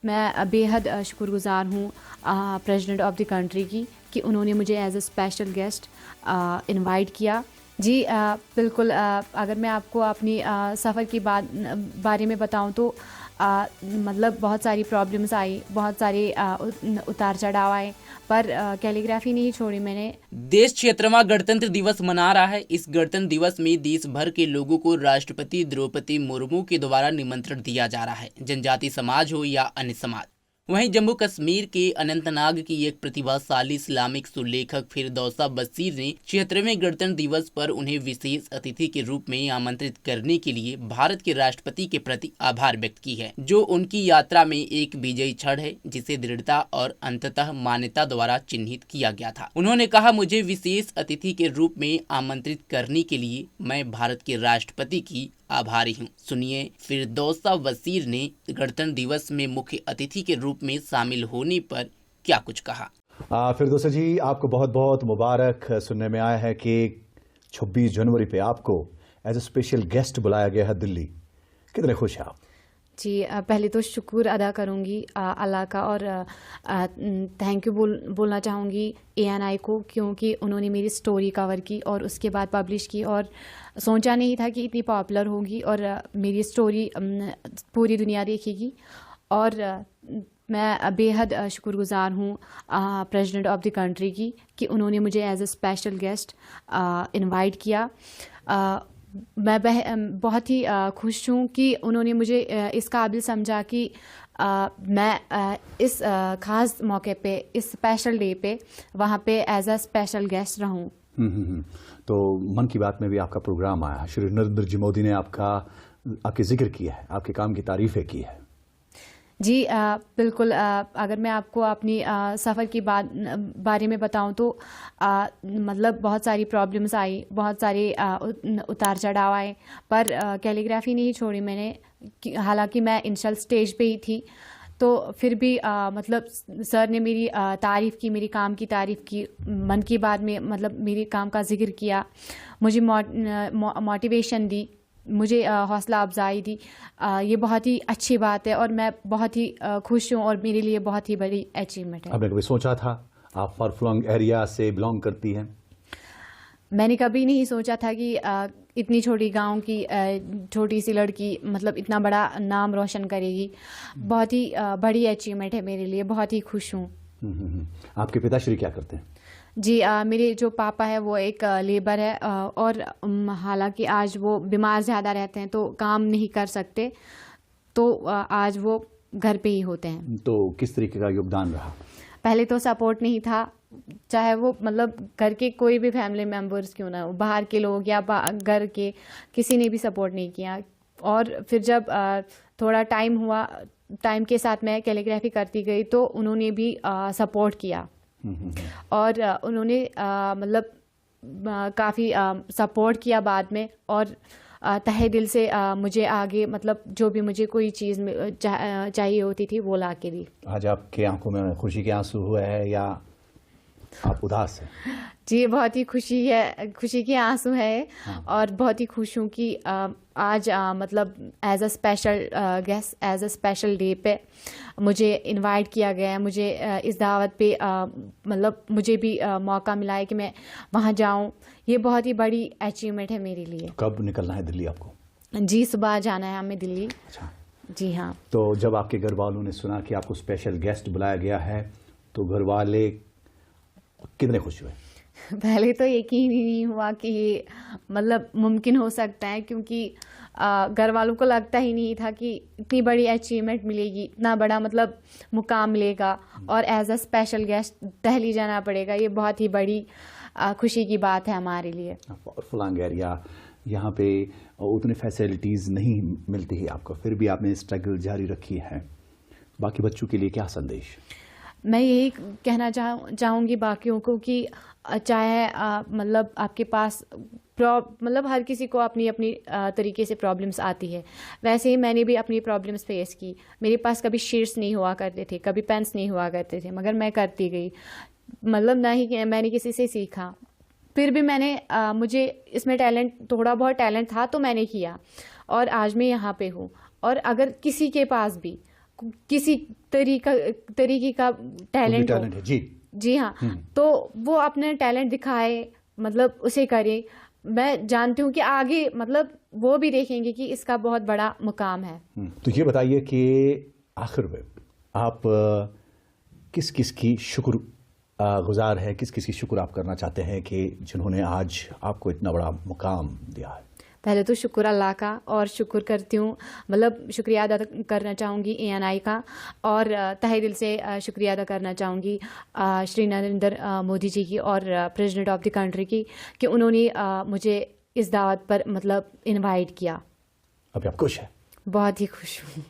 मैं बेहद शुक्रगुज़ार हूँ प्रेसिडेंट ऑफ द कंट्री की कि उन्होंने मुझे as a special guest invite किया। जी बिल्कुल। अगर मैं आपको अपनी सफ़र की बारे में बताऊं तो मतलब बहुत सारी प्रॉब्लम्स आई, बहुत सारे उतार चढ़ाव आए, पर कैलीग्राफी नहीं छोड़ी मैंने। देश 76वां गणतंत्र दिवस मना रहा है। इस गणतंत्र दिवस में देश भर के लोगों को राष्ट्रपति द्रौपदी मुर्मू के द्वारा निमंत्रण दिया जा रहा है, जनजाति समाज हो या अन्य समाज। वहीं जम्मू कश्मीर के अनंतनाग की एक प्रतिभाशाली इस्लामिक सुलेखक फिरदौसा बशीर ने 76वें गणतंत्र दिवस पर उन्हें विशेष अतिथि के रूप में आमंत्रित करने के लिए भारत के राष्ट्रपति के प्रति आभार व्यक्त की है, जो उनकी यात्रा में एक विजयी क्षण है जिसे दृढ़ता और अंततः मान्यता द्वारा चिन्हित किया गया था। उन्होंने कहा, मुझे विशेष अतिथि के रूप में आमंत्रित करने के लिए मैं भारत के राष्ट्रपति की आभारी हूँ। सुनिए फिरदौसा बशीर ने गणतंत्र दिवस में मुख्य अतिथि के रूप में शामिल होने पर क्या कुछ कहा। फिरदौसा जी, आपको बहुत बहुत मुबारक। सुनने में आया है कि 26 जनवरी पे आपको एज ए स्पेशल गेस्ट बुलाया गया है दिल्ली। कितने खुश हैं आप? जी पहले तो शुक्र अदा करूँगी अल्लाह का, और थैंक यू बोलना चाहूँगी ANI को, क्योंकि उन्होंने मेरी स्टोरी कवर की और उसके बाद पब्लिश की, और सोचा नहीं था कि इतनी पॉपुलर होगी और मेरी स्टोरी पूरी दुनिया देखेगी। और मैं बेहद शुक्रगुज़ार हूँ प्रेसिडेंट ऑफ द कंट्री की कि उन्होंने मुझे as a special guest invite किया। मैं बहुत ही खुश हूँ कि उन्होंने मुझे इस काबिल समझा कि मैं इस ख़ास मौके पे, इस स्पेशल डे पे वहाँ पे एज अ स्पेशल गेस्ट रहूँ। तो मन की बात में भी आपका प्रोग्राम आया, श्री नरेंद्र जी मोदी ने आपके जिक्र किया है, आपके काम की तारीफ़ें की है। जी बिल्कुल। अगर मैं आपको अपनी सफ़र की बारे में बताऊं तो मतलब बहुत सारी प्रॉब्लम्स आई, बहुत सारे उतार चढ़ाव आए, पर कैलीग्राफी नहीं छोड़ी मैंने। हालांकि मैं इनिशियल स्टेज पे ही थी, तो फिर भी मतलब सर ने मेरी तारीफ़ की, मेरी काम की तारीफ़ की, मन की बात में मतलब मेरे काम का जिक्र किया, मुझे मोटिवेशन दी, मुझे हौसला अफजाई दी। ये बहुत ही अच्छी बात है और मैं बहुत ही खुश हूँ और मेरे लिए बहुत ही बड़ी अचीवमेंट है। आपने कभी सोचा था, आप फार फ्लंग एरिया से बिलोंग करती हैं? मैंने कभी नहीं सोचा था कि इतनी छोटी गांव की छोटी सी लड़की मतलब इतना बड़ा नाम रोशन करेगी। बहुत ही बड़ी अचीवमेंट है मेरे लिए, बहुत ही खुश हूँ। आपके पिताश्री क्या करते हैं? जी मेरे जो पापा है वो एक लेबर है, और हालांकि आज वो बीमार ज़्यादा रहते हैं तो काम नहीं कर सकते, तो आज वो घर पे ही होते हैं। तो किस तरीके का योगदान रहा? पहले तो सपोर्ट नहीं था, चाहे वो मतलब घर के कोई भी फैमिली मेम्बर्स क्यों ना हो, बाहर के लोग या घर के, किसी ने भी सपोर्ट नहीं किया। और फिर जब थोड़ा टाइम हुआ, टाइम के साथ मैं कैलीग्राफी करती गई तो उन्होंने भी सपोर्ट किया, और उन्होंने मतलब काफ़ी सपोर्ट किया बाद में, और तहे दिल से मुझे आगे मतलब जो भी मुझे कोई चीज़ चाहिए होती थी वो ला के दी। आज आपके आंखों में खुशी के आंसू हुए हैं या आप उदास हैं? जी बहुत ही खुशी है, खुशी के आंसू है। हाँ। और बहुत ही खुश हूँ कि आज मतलब as a special guest, as a special day पे मुझे इनवाइट किया गया है। मुझे इस दावत पे मतलब मुझे भी मौका मिला है कि मैं वहाँ जाऊँ। ये बहुत ही बड़ी अचीवमेंट है मेरे लिए। कब निकलना है दिल्ली आपको? जी सुबह जाना है हमें दिल्ली। अच्छा जी हाँ। तो जब आपके घर वालों ने सुना कि आपको स्पेशल गेस्ट बुलाया गया है तो घर वाले कितने खुश हुए? पहले तो यकीन ही नहीं हुआ कि ये मतलब मुमकिन हो सकता है, क्योंकि घर वालों को लगता ही नहीं था कि इतनी बड़ी अचीवमेंट मिलेगी, इतना बड़ा मतलब मुकाम मिलेगा और as a special guest Delhi जाना पड़ेगा। ये बहुत ही बड़ी खुशी की बात है हमारे लिए। फलांग एरिया, यहाँ पे उतनी फैसिलिटीज़ नहीं मिलती है आपको, फिर भी आपने स्ट्रगल जारी रखी है। बाकी बच्चों के लिए क्या संदेश? मैं यही कहना चाहूँगी बाकियों को कि चाहे मतलब आपके पास मतलब हर किसी को अपनी अपनी तरीके से प्रॉब्लम्स आती है, वैसे ही मैंने भी अपनी प्रॉब्लम्स फेस की। मेरे पास कभी शीट्स नहीं हुआ करते थे, कभी पेन्स नहीं हुआ करते थे, मगर मैं करती गई। मतलब ना ही मैंने किसी से सीखा, फिर भी मैंने मुझे इसमें थोड़ा बहुत टैलेंट था तो मैंने किया, और आज मैं यहाँ पे हूँ। और अगर किसी के पास भी किसी तरीके का टैलेंट हो। टैलेंट है जी। जी हाँ, तो वो अपने टैलेंट दिखाए, मतलब उसे करे। मैं जानती हूँ कि आगे मतलब वो भी देखेंगे कि इसका बहुत बड़ा मुकाम है। तो ये बताइए कि आखिर में आप किस किस की शुक्र गुजार है, किस किस की शुक्र आप करना चाहते हैं कि जिन्होंने आज आपको इतना बड़ा मुकाम दिया है? पहले तो शुक्र अल्लाह का, और शुक्र करती हूँ, मतलब शुक्रिया अदा करना चाहूँगी ANI का, और तहे दिल से शुक्रिया अदा करना चाहूँगी श्री नरेंद्र मोदी जी की और प्रेसिडेंट ऑफ द कंट्री की, कि उन्होंने मुझे इस दावत पर मतलब इनवाइट किया। अभी आप खुश हैं? बहुत ही खुश हूँ।